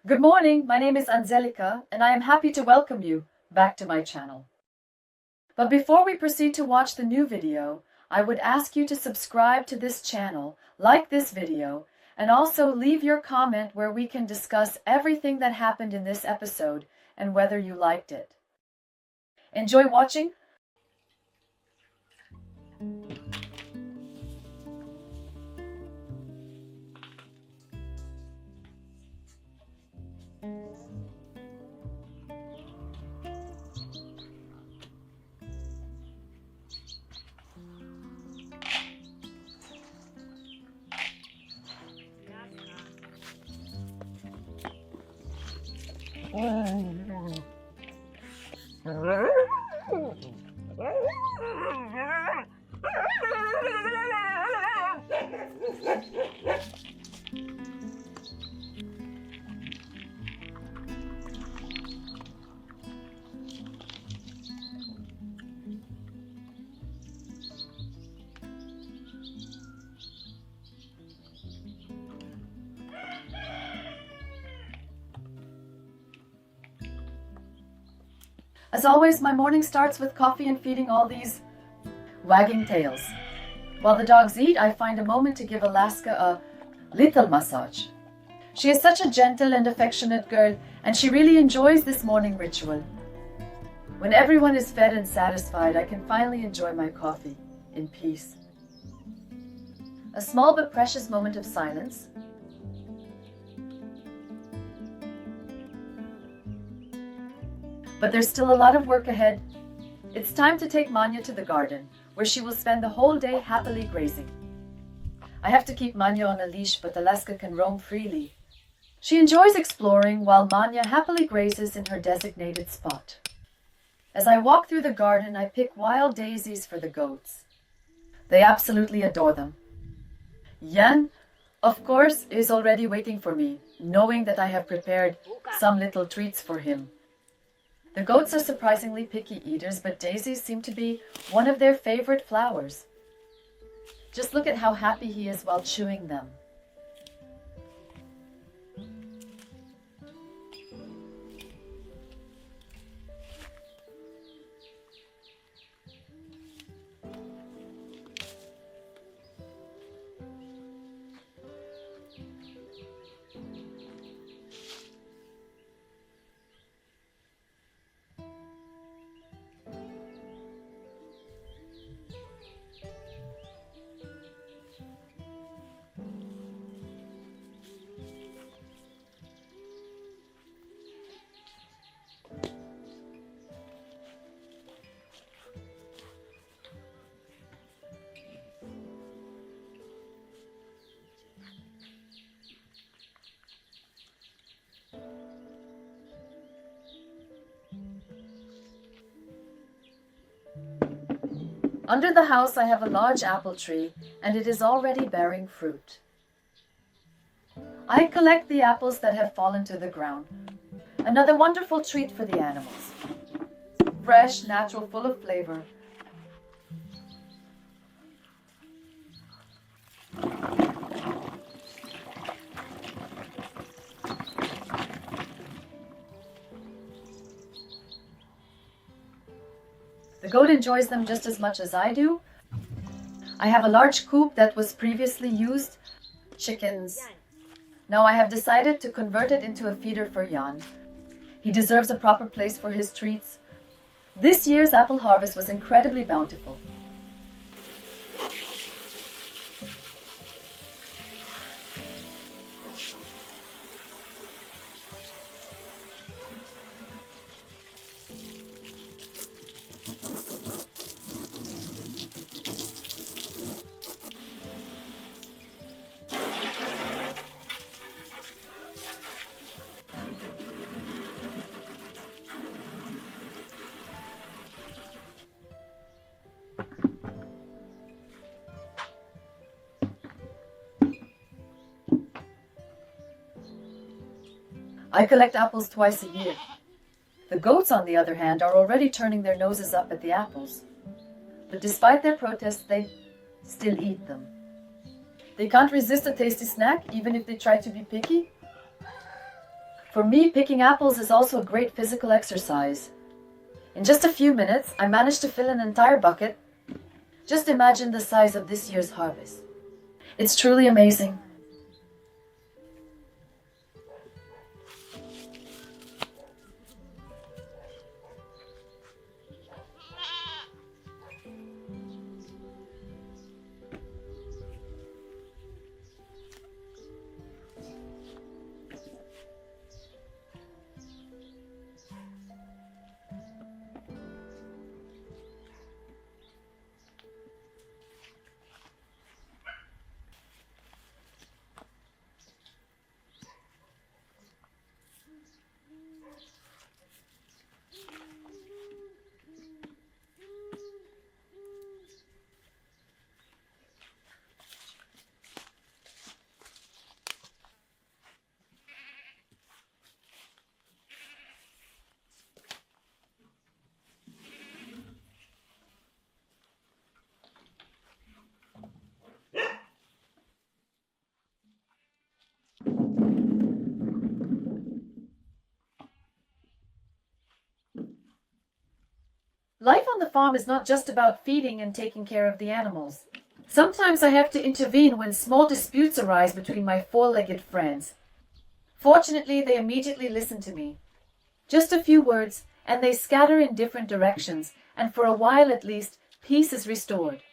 Good morning, my name is Angelica and I am happy to welcome you back to my channel. But before we proceed to watch the new video, I would ask you to subscribe to this channel, like this video, and also leave your comment where we can discuss everything that happened in this episode and whether you liked it. Enjoy watching. As always, my morning starts with coffee and feeding all these wagging tails. While the dogs eat, I find a moment to give Alaska a little massage. She is such a gentle and affectionate girl, and she really enjoys this morning ritual. When everyone is fed and satisfied, I can finally enjoy my coffee in peace. A small but precious moment of silence. But there's still a lot of work ahead. It's time to take Manya to the garden, where she will spend the whole day happily grazing. I have to keep Manya on a leash, but Alaska can roam freely. She enjoys exploring while Manya happily grazes in her designated spot. As I walk through the garden, I pick wild daisies for the goats. They absolutely adore them. Jan, of course, is already waiting for me, knowing that I have prepared some little treats for him. The goats are surprisingly picky eaters, but daisies seem to be one of their favorite flowers. Just look at how happy he is while chewing them. Under the house, I have a large apple tree, and it is already bearing fruit. I collect the apples that have fallen to the ground. Another wonderful treat for the animals. Fresh, natural, full of flavor. The goat enjoys them just as much as I do. I have a large coop that was previously used. Chickens. Now I have decided to convert it into a feeder for Jan. He deserves a proper place for his treats. This year's apple harvest was incredibly bountiful. I collect apples twice a year. The goats, on the other hand, are already turning their noses up at the apples. But despite their protests, they still eat them. They can't resist a tasty snack, even if they try to be picky. For me, picking apples is also a great physical exercise. In just a few minutes, I managed to fill an entire bucket. Just imagine the size of this year's harvest. It's truly amazing. Life on the farm is not just about feeding and taking care of the animals. Sometimes I have to intervene when small disputes arise between my four-legged friends. Fortunately, they immediately listen to me. Just a few words, and they scatter in different directions, and for a while at least, peace is restored.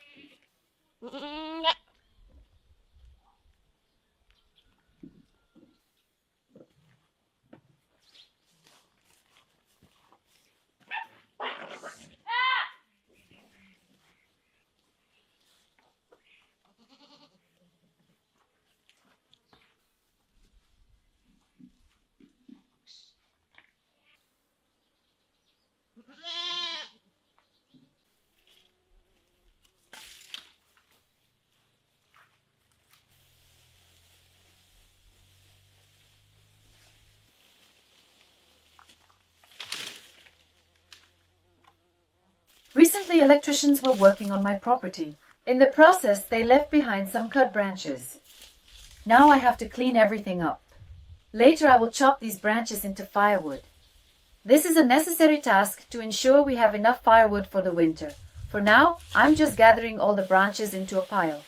Recently, electricians were working on my property. In the process, they left behind some cut branches. Now I have to clean everything up. Later, I will chop these branches into firewood. This is a necessary task to ensure we have enough firewood for the winter. For now, I'm just gathering all the branches into a pile.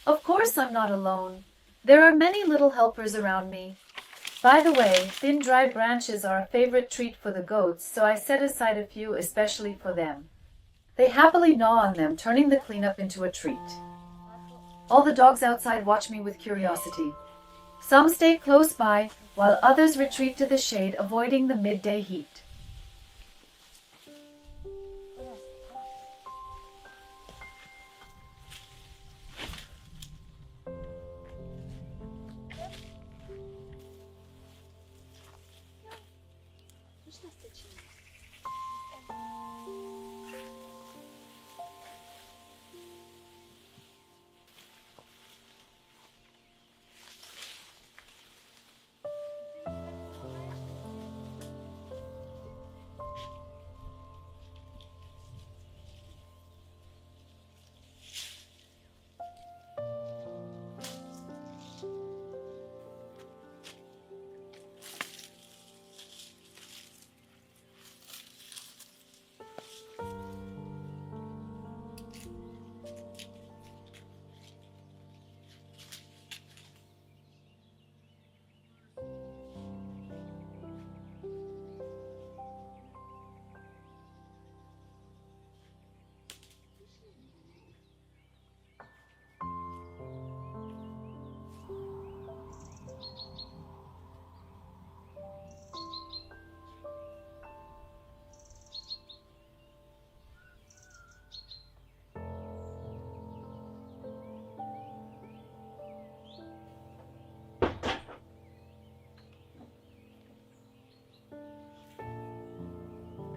Of course, I'm not alone. There are many little helpers around me. By the way, thin dry branches are a favorite treat for the goats, so I set aside a few especially for them. They happily gnaw on them, turning the cleanup into a treat. All the dogs outside watch me with curiosity. Some stay close by, while others retreat to the shade, avoiding the midday heat.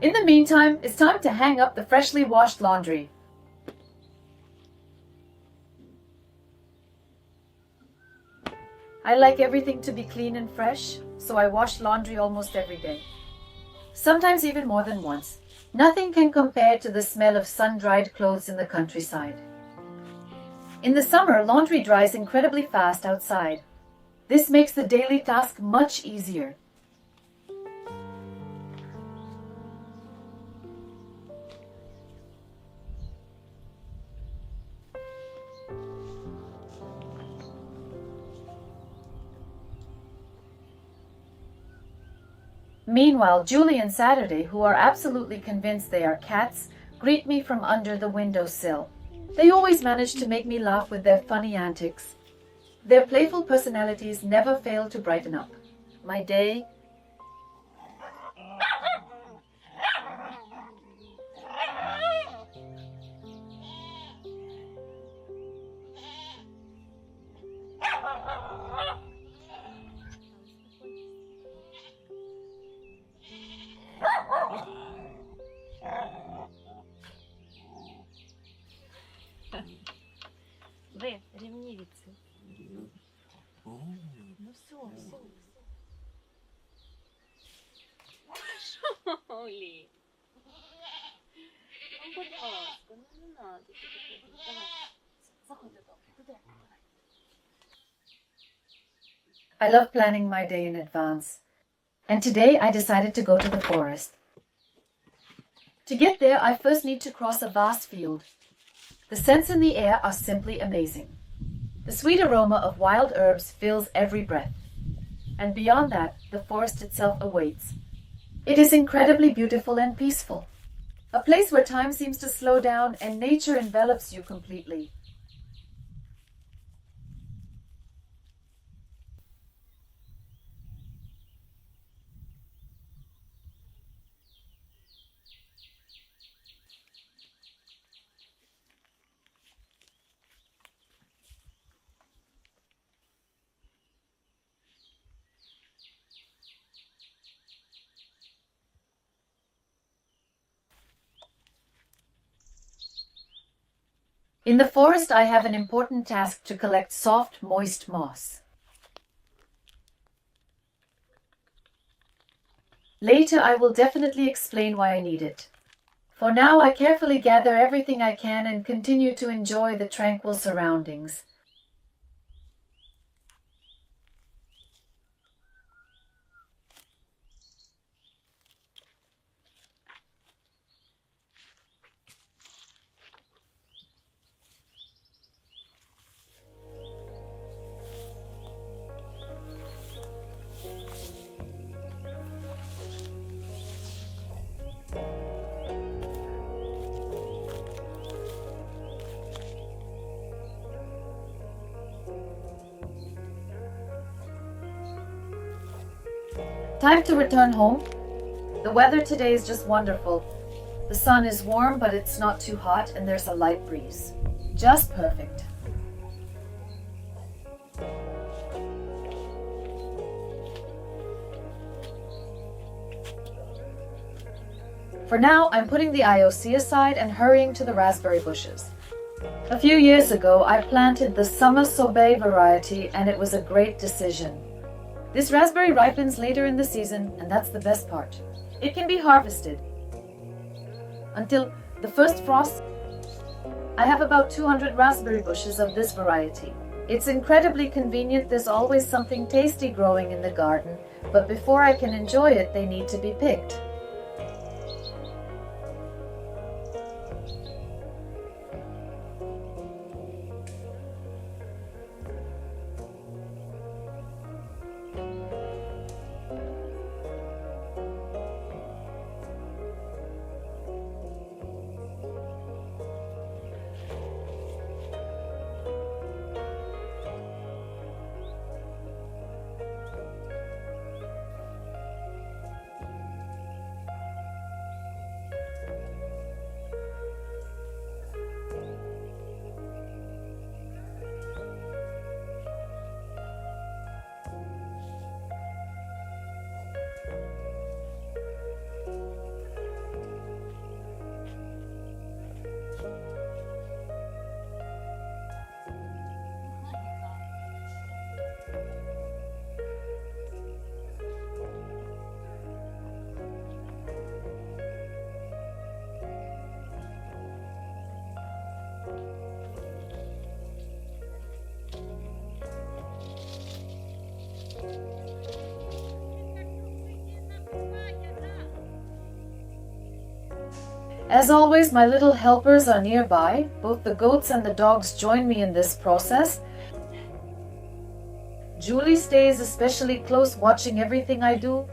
In the meantime, it's time to hang up the freshly washed laundry. I like everything to be clean and fresh, so I wash laundry almost every day. Sometimes even more than once. Nothing can compare to the smell of sun-dried clothes in the countryside. In the summer, laundry dries incredibly fast outside. This makes the daily task much easier. Meanwhile, Julie and Saturday, who are absolutely convinced they are cats, greet me from under the windowsill. They always manage to make me laugh with their funny antics. Their playful personalities never fail to brighten up my day. Ви, ревнивицы. Ну все. Олі. Ну, будь ласка, ну не надо. Давай, заходь додому. Туди. I love planning my day in advance. And today I decided to go to the forest. To get there, I first need to cross a vast field. The scents in the air are simply amazing. The sweet aroma of wild herbs fills every breath. And beyond that, the forest itself awaits. It is incredibly beautiful and peaceful. A place where time seems to slow down and nature envelops you completely. In the forest, I have an important task to collect soft, moist moss. Later, I will definitely explain why I need it. For now, I carefully gather everything I can and continue to enjoy the tranquil surroundings. Time to return home. The weather today is just wonderful. The sun is warm, but it's not too hot, and there's a light breeze. Just perfect. For now, I'm putting the IOC aside and hurrying to the raspberry bushes. A few years ago, I planted the summer sorbet variety, and it was a great decision. This raspberry ripens later in the season, and that's the best part. It can be harvested. Until the first frost, I have about 200 raspberry bushes of this variety. It's incredibly convenient. There's always something tasty growing in the garden, but before I can enjoy it, they need to be picked. As always, my little helpers are nearby. Both the goats and the dogs join me in this process. Julie stays especially close, watching everything I do.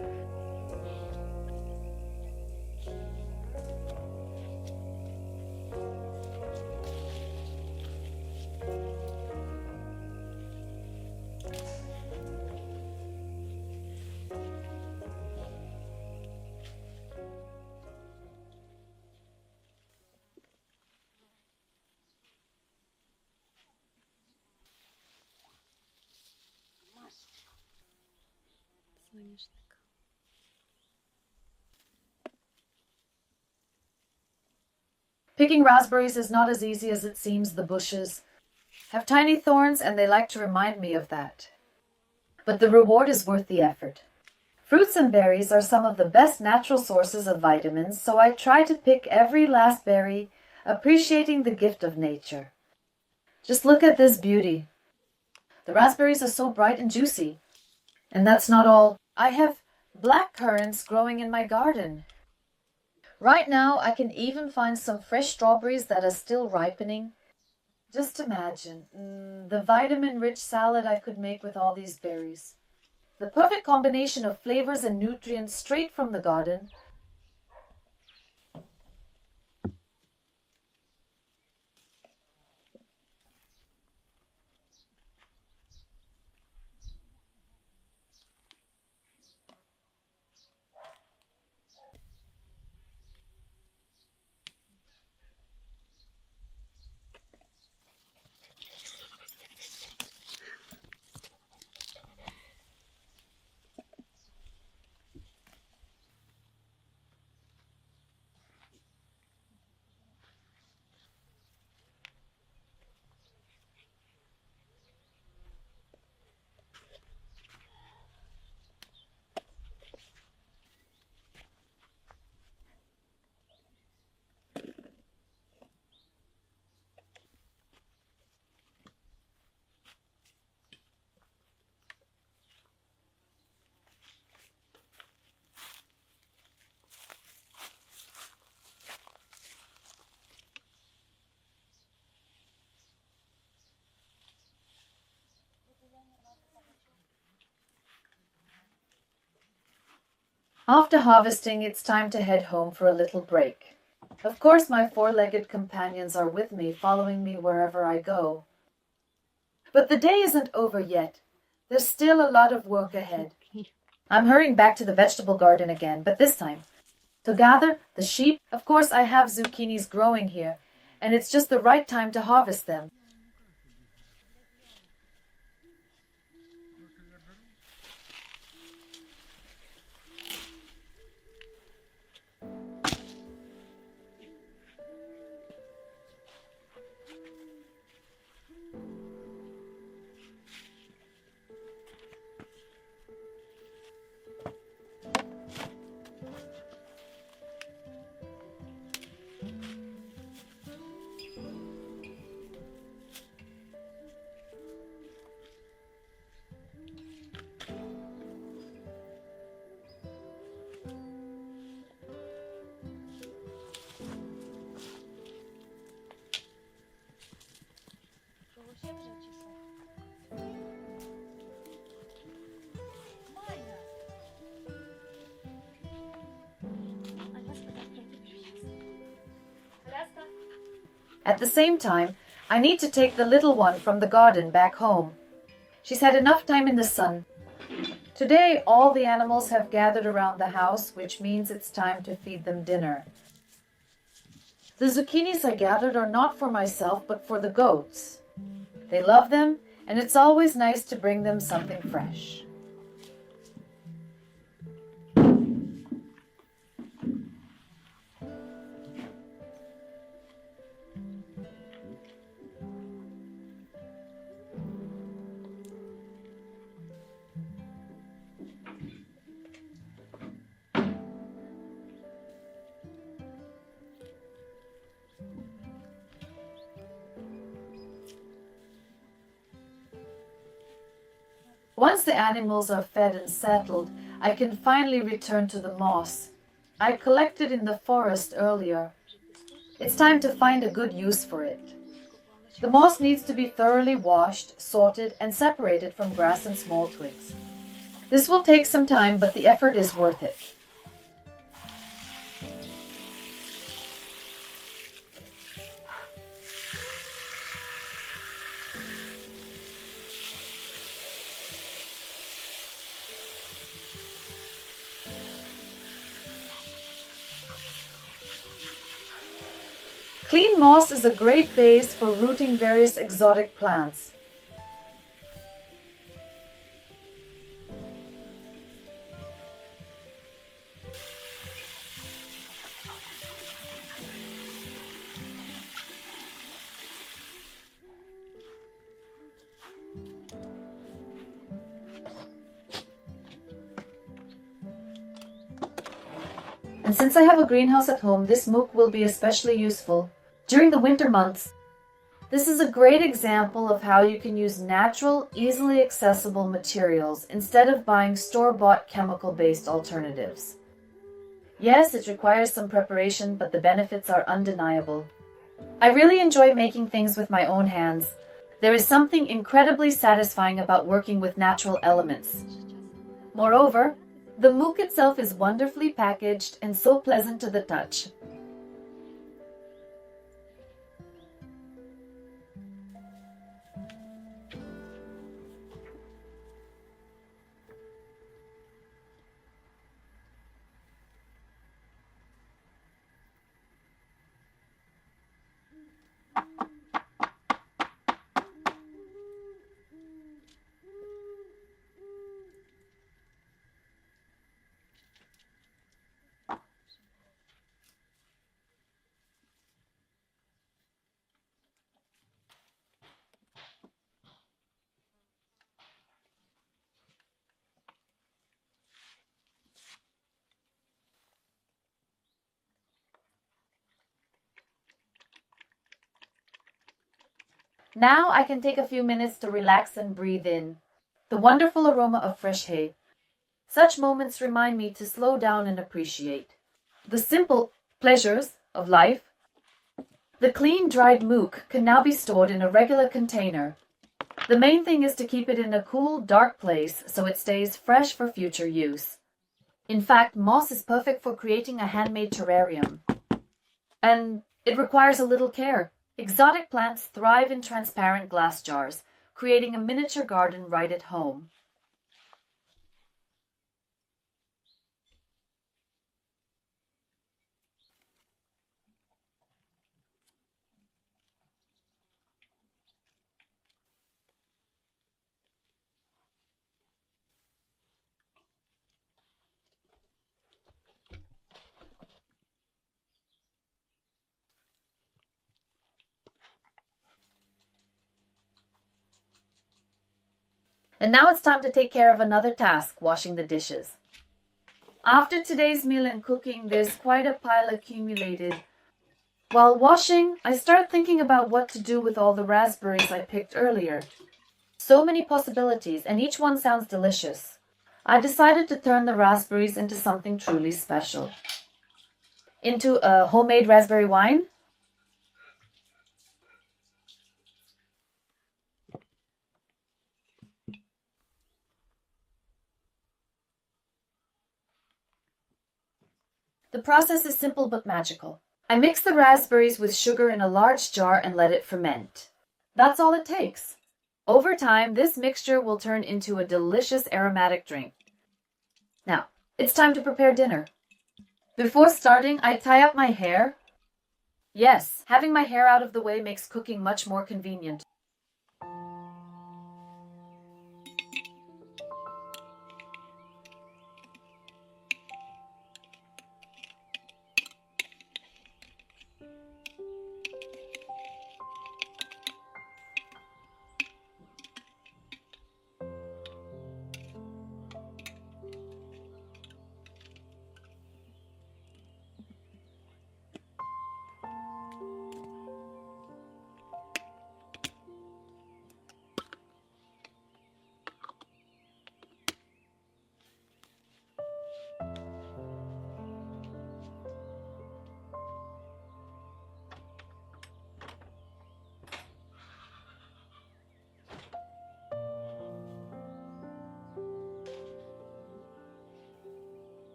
Соняшник. Picking raspberries is not as easy as it seems. The bushes have tiny thorns and they like to remind me of that. But the reward is worth the effort. Fruits and berries are some of the best natural sources of vitamins, so I try to pick every last berry, appreciating the gift of nature. Just look at this beauty. The raspberries are so bright and juicy. And that's not all. I have black currants growing in my garden. Right now, I can even find some fresh strawberries that are still ripening. Just imagine the vitamin-rich salad I could make with all these berries. The perfect combination of flavors and nutrients straight from the garden. After harvesting, it's time to head home for a little break. Of course, my four-legged companions are with me, following me wherever I go. But the day isn't over yet. There's still a lot of work ahead. I'm hurrying back to the vegetable garden again, but this time to gather the sheep. Of course, I have zucchinis growing here, and it's just the right time to harvest them. At the same time, I need to take the little one from the garden back home. She's had enough time in the sun. Today, all the animals have gathered around the house, which means it's time to feed them dinner. The zucchinis I gathered are not for myself, but for the goats. They love them, and it's always nice to bring them something fresh. Once the animals are fed and settled, I can finally return to the moss I collected in the forest earlier. It's time to find a good use for it. The moss needs to be thoroughly washed, sorted, and separated from grass and small twigs. This will take some time, but the effort is worth it. Clean moss is a great base for rooting various exotic plants. And since I have a greenhouse at home, this mook will be especially useful during the winter months. This is a great example of how you can use natural, easily accessible materials instead of buying store-bought chemical-based alternatives. Yes, it requires some preparation, but the benefits are undeniable. I really enjoy making things with my own hands. There is something incredibly satisfying about working with natural elements. Moreover, the mook itself is wonderfully packaged and so pleasant to the touch. Now I can take a few minutes to relax and breathe in the wonderful aroma of fresh hay. Such moments remind me to slow down and appreciate the simple pleasures of life. The clean, dried mook can now be stored in a regular container. The main thing is to keep it in a cool, dark place so it stays fresh for future use. In fact, moss is perfect for creating a handmade terrarium. And it requires a little care. Exotic plants thrive in transparent glass jars, creating a miniature garden right at home. And now it's time to take care of another task, washing the dishes. After today's meal and cooking, there's quite a pile accumulated. While washing, I start thinking about what to do with all the raspberries I picked earlier. So many possibilities, and each one sounds delicious. I decided to turn the raspberries into something truly special. Into a homemade raspberry wine. The process is simple but magical. I mix the raspberries with sugar in a large jar and let it ferment. That's all it takes. Over time, this mixture will turn into a delicious aromatic drink. Now, it's time to prepare dinner. Before starting, I tie up my hair. Yes, having my hair out of the way makes cooking much more convenient.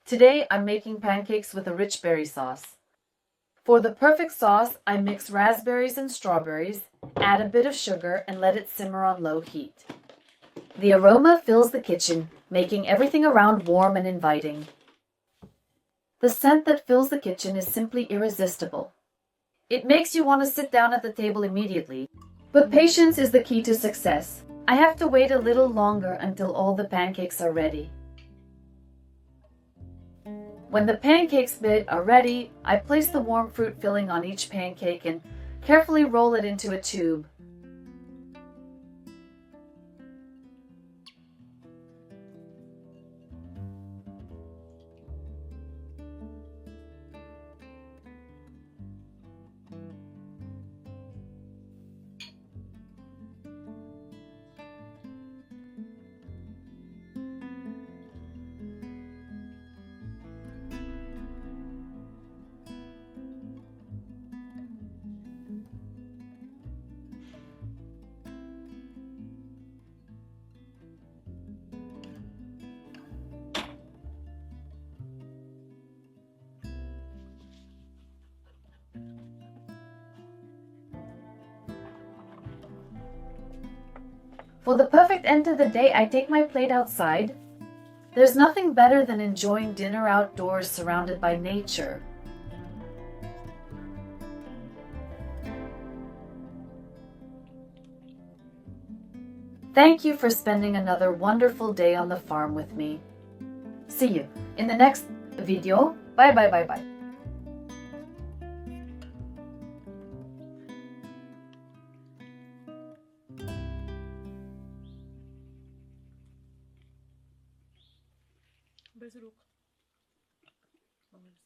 Today I'm making pancakes with a rich berry sauce. For the perfect sauce, I mix raspberries and strawberries, add a bit of sugar, and let it simmer on low heat. The aroma fills the kitchen, making everything around warm and inviting. The scent that fills the kitchen is simply irresistible. It makes you want to sit down at the table immediately. But patience is the key to success. I have to wait a little longer until all the pancakes are ready. When the pancakes bit are ready, I place the warm fruit filling on each pancake and carefully roll it into a tube. For the perfect end to the day, I take my plate outside. There's nothing better than enjoying dinner outdoors surrounded by nature. Thank you for spending another wonderful day on the farm with me. See you in the next video. Bye bye bye bye. Bez ruk. Moment.